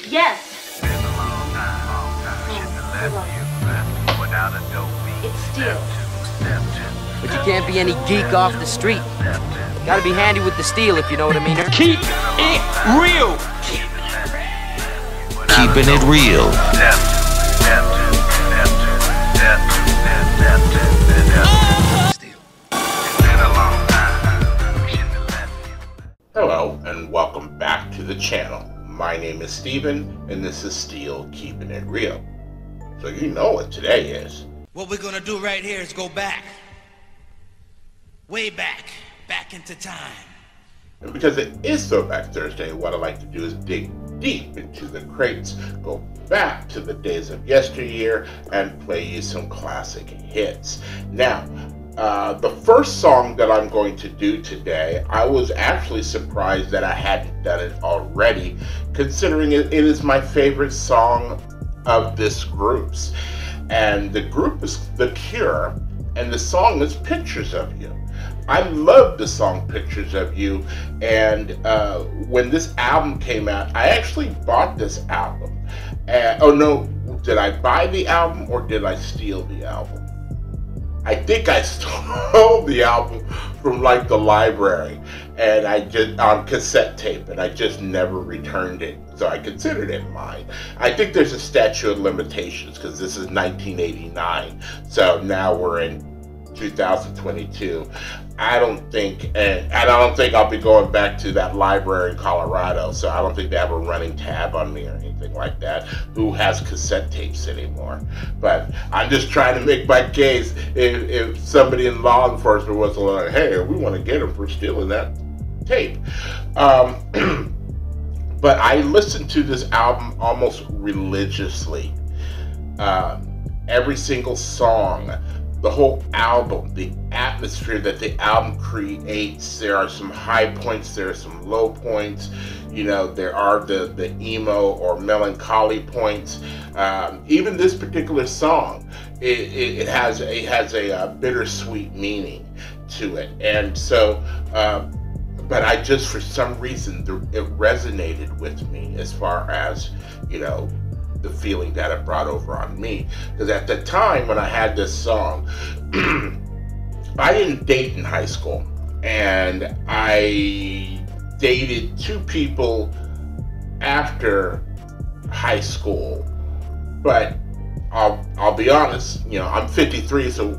Yes. It's steel. But you can't be any geek off the street. Gotta be handy with the steel, if you know what I mean. Keep it real. Keeping it real. Hello and welcome back to the channel. My name is Steven and this is Steel Keeping It Real. So you know what today is. What we're gonna do right here is go back. Way back into time. And because it is Throwback Thursday, what I like to do is dig deep into the crates, go back to the days of yesteryear, and play you some classic hits. Now, the first song that I'm going to do today, I was actually surprised that I hadn't done it already, considering it is my favorite song of this group's. And the group is The Cure, and the song is Pictures of You. I love the song Pictures of You, and when this album came out, I actually bought this album. Oh no, did I buy the album or did I steal the album? I think I stole the album from like the library, and I just on cassette tape, and I just never returned it, so I considered it mine. I think there's a statute of limitations because this is 1989, so now we're in 2022. I don't think I'll be going back to that library in Colorado, so I don't think they have a running tab on me or anything like that. Who has cassette tapes anymore? But I'm just trying to make my case. If somebody in law enforcement was like, hey, we want to get him for stealing that tape. But I listened to this album almost religiously. Every single song, the whole album, the atmosphere that the album creates. There are some high points, there are some low points. You know, there are the emo or melancholy points. Even this particular song, it has a bittersweet meaning to it. And so, but I just, for some reason, it resonated with me as far as, you know, the feeling that it brought over on me. Because at the time when I had this song, I didn't date in high school, and I dated two people after high school. But I'll be honest, you know, I'm 53, so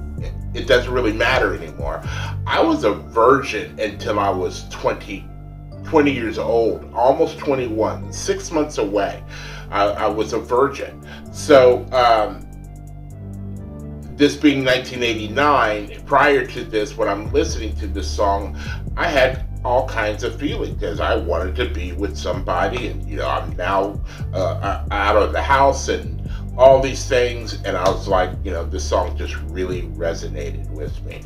it doesn't really matter anymore. I was a virgin until I was 20 years old, almost 21, 6 months away. I was a virgin. So this being 1989, prior to this, when I'm listening to this song, I had all kinds of feelings because I wanted to be with somebody, and you know, I'm now out of the house and all these things, and I was like, you know, this song just really resonated with me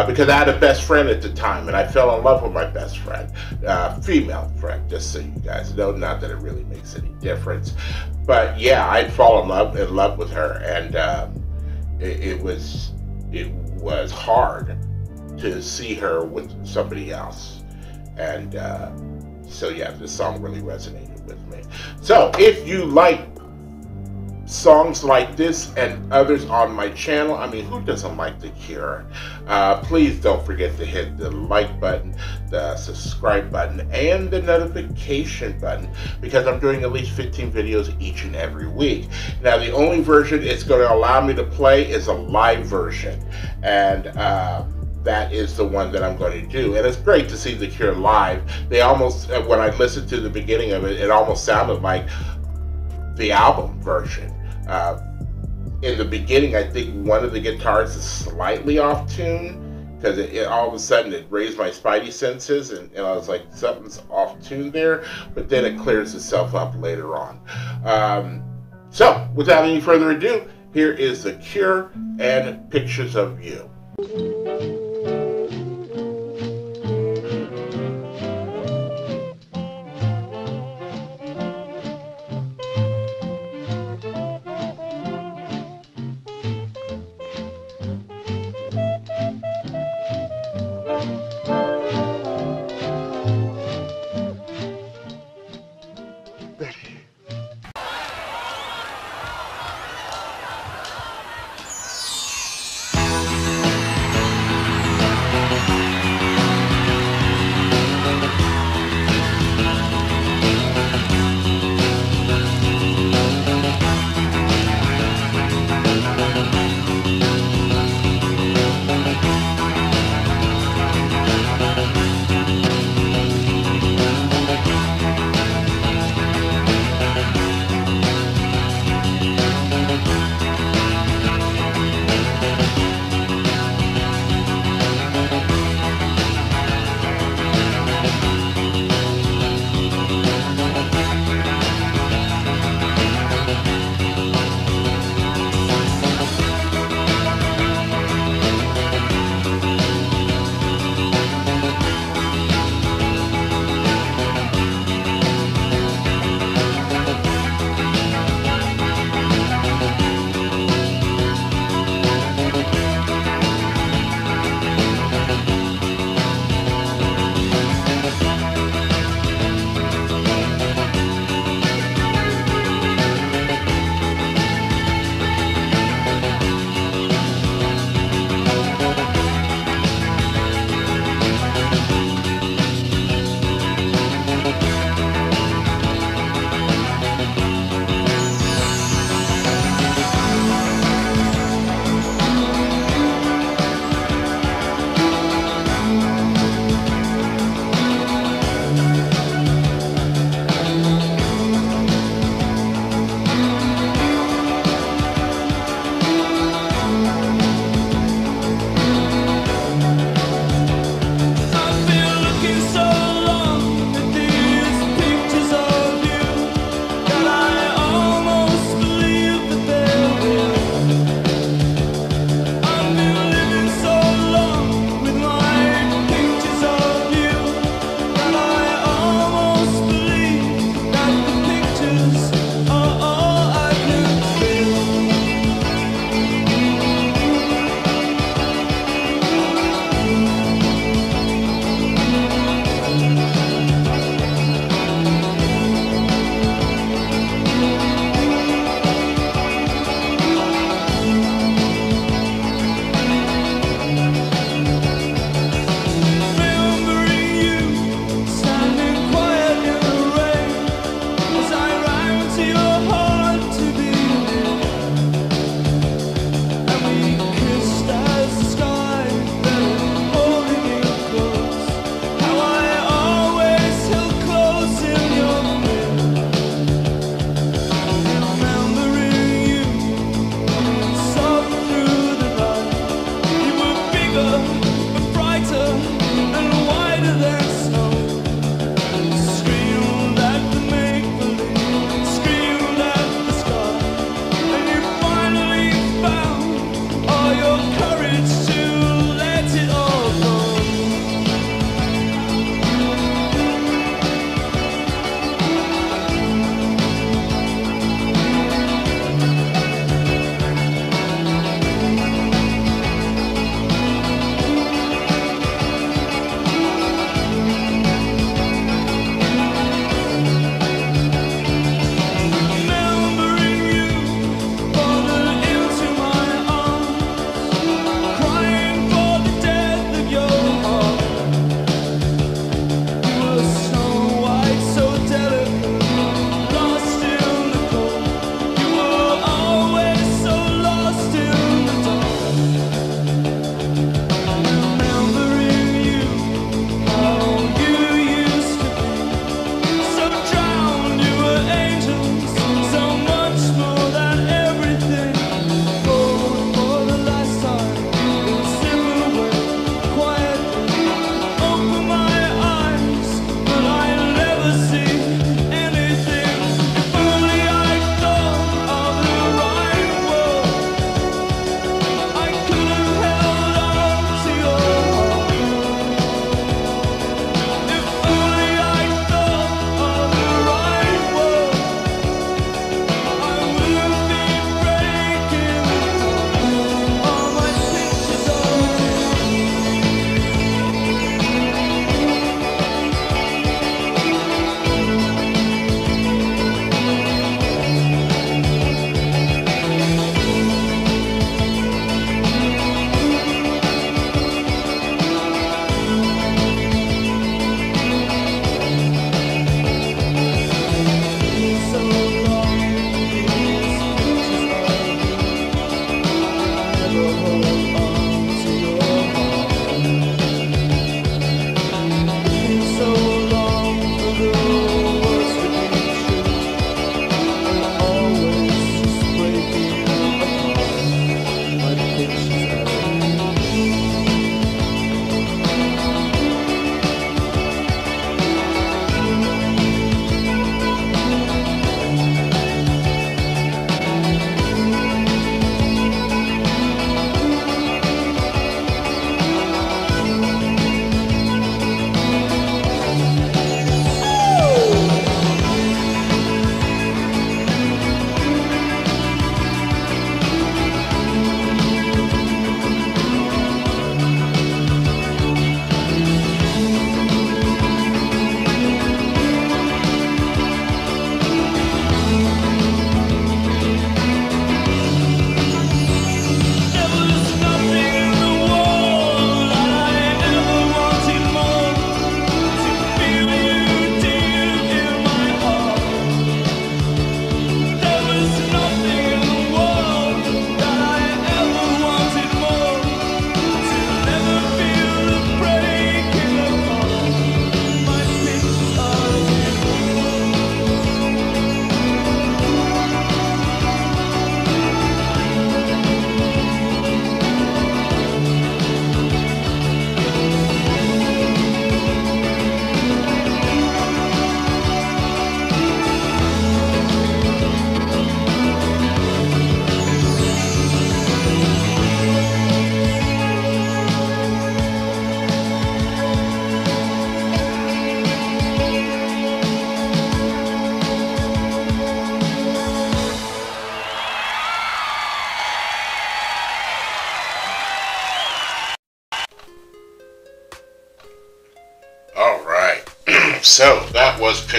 because I had a best friend at the time, and I fell in love with my best friend, female friend, just so you guys know. Not that it really makes any difference, but yeah, I'd fall in love with her, and it was hard to see her with somebody else, and so yeah, this song really resonated with me. So if you like songs like this and others on my channel, I mean, who doesn't like The Cure? Please don't forget to hit the like button, the subscribe button, and the notification button, because I'm doing at least 15 videos each and every week. Now, the only version it's going to allow me to play is a live version, and that is the one that I'm going to do. And it's great to see The Cure live. They almost, when I listened to the beginning of it, it almost sounded like the album version. In the beginning, I think one of the guitars is slightly off tune, because it all of a sudden it raised my spidey senses, and I was like, something's off tune there, but then it clears itself up later on. So without any further ado, here is The Cure and Pictures of You.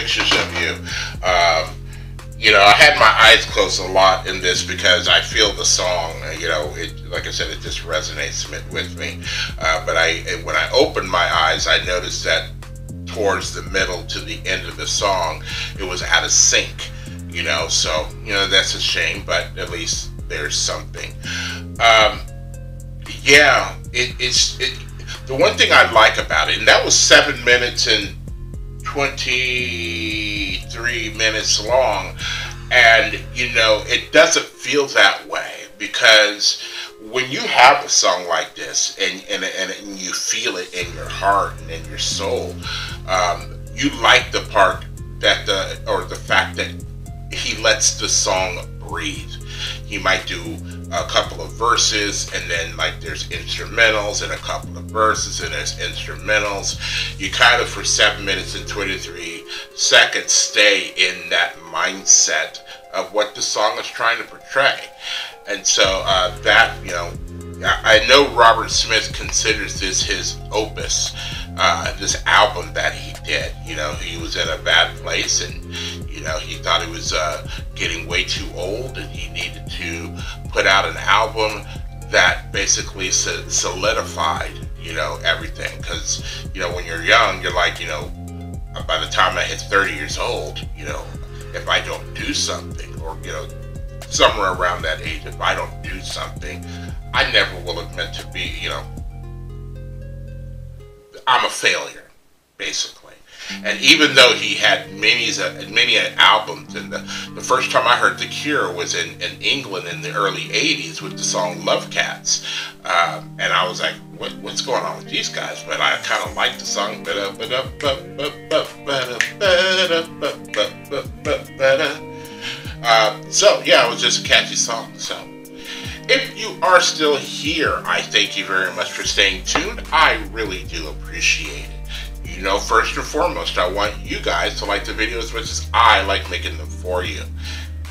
pictures of you. You know, I had my eyes closed a lot in this because I feel the song, you know, like I said, it just resonates with me. But when I opened my eyes, I noticed that towards the middle to the end of the song, it was out of sync, you know, so, you know, that's a shame, but at least there's something. Yeah, the one thing I like about it, and that was 7 minutes and 23 minutes long, and you know, it doesn't feel that way, because when you have a song like this and you feel it in your heart and in your soul, you like the part that the fact that he lets the song breathe. He might do a couple of verses, and then like there's instrumentals, and a couple of verses, and there's instrumentals. You kind of, for 7 minutes and 23 seconds, stay in that mindset of what the song is trying to portray. And so that, you know, I know Robert Smith considers this his opus, this album that he did. You know, he was in a bad place, and you know, he thought he was getting way too old, and he needed to put out an album that basically solidified, you know, everything. Because, you know, when you're young, you're like, you know, by the time I hit 30 years old, you know, if I don't do something, or, you know, somewhere around that age, if I don't do something, I never will have meant to be, you know, I'm a failure, basically. And even though he had many albums, and the first time I heard The Cure was in England in the early 80s with the song Love Cats. And I was like, what's going on with these guys? But I kind of liked the song. So, yeah, it was just a catchy song. So, if you are still here, I thank you very much for staying tuned. I really do appreciate it. You know, first and foremost, I want you guys to like the video as much as I like making them for you.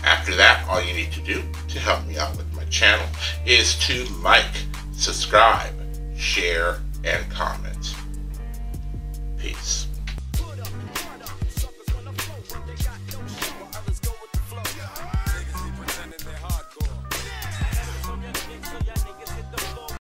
After that, all you need to do to help me out with my channel is to like, subscribe, share, and comment.